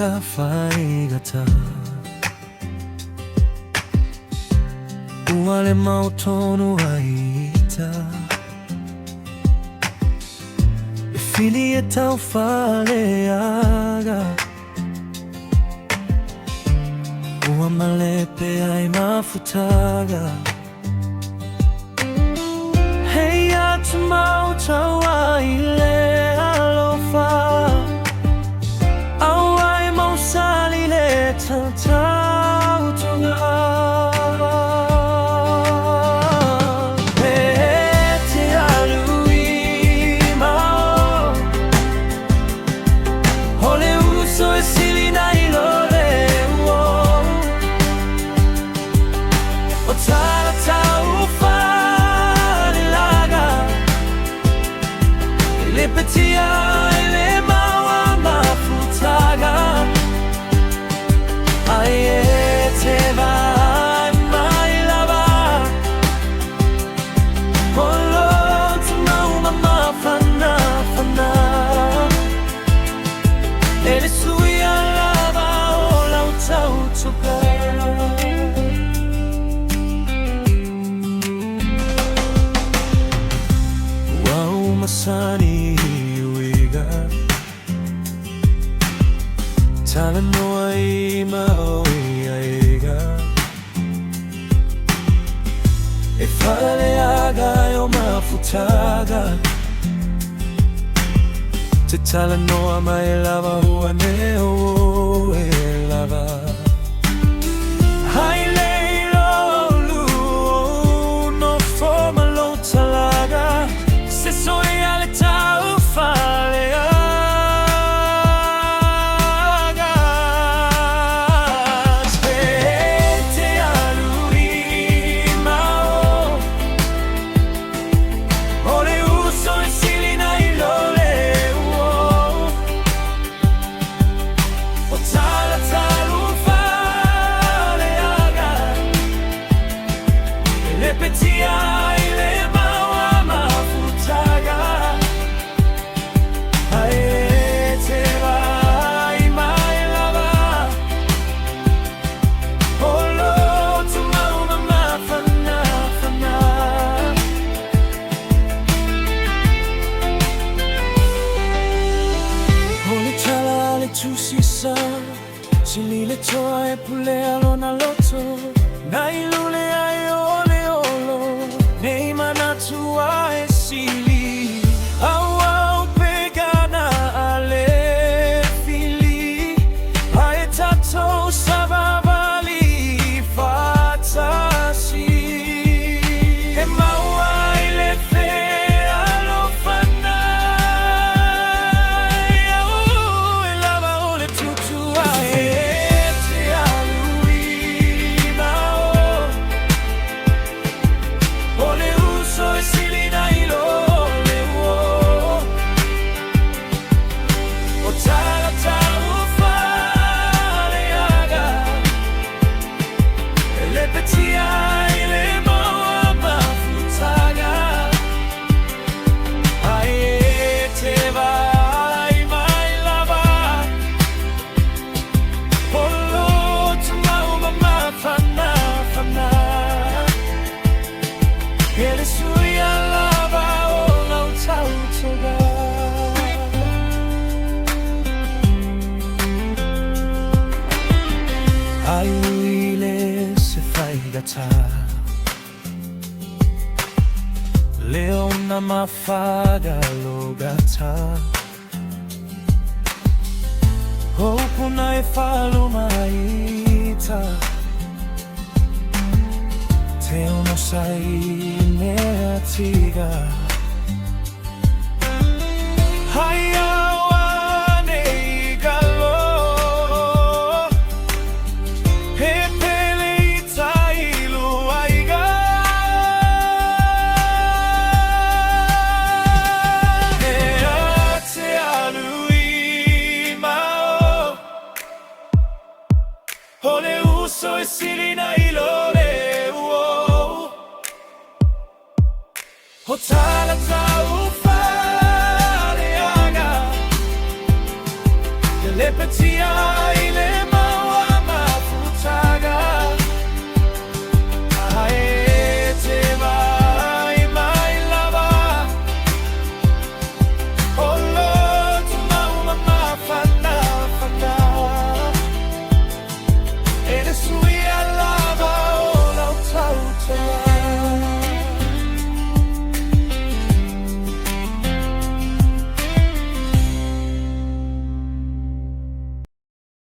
Taufaaleaga Uale mautonu aita Eveni Taufaaleaga Malepe ai mafutaga Hey atumau tawa ile alofa Awai mausali le tau tunga Pete alui mao Hole uso esili na ilole Tala Taufaaleaga Ilipitia ile mawa mafutaga Ayeteva mailava Molo tunauma mafana fana Elisuya lava ola utautuka Masani wiga Tala noa ima oiaiga Taufaaleaga yo mafutaga Te tala noa mai lava hua neo e lava Hai leilo lu no forma lo talaga Se soy ale Taufaaleaga Spete alui mao Ole uso esili na ilole O Tala Taufaaleaga Elepetia ile mawa mafutaga Ayeteva mailava Olo tumauma mafana fana Ole tala le tusisa Silile toa e pule alona loto Na ilule ai ole olo Nei manatua e sili Awa upegana ale fili Aetato sabavali fatasi E maua ile fe alofana Iau e lava ole tutua e te alui mao Ole uso esili na ilole O Tala Taufaaleaga Elepetia ile mawa mafutaga Ayeteva mailava Olo tumauma mafana fana Elisuya lava ola utautuga Aiuile se faigata Leona mafaga logata Hopuna e falumaita Te uno sai ne atiga Haya wane igalo Hepele itailu aiga Te alui mao Ole uso esili na ilole O Tala Taufaaleaga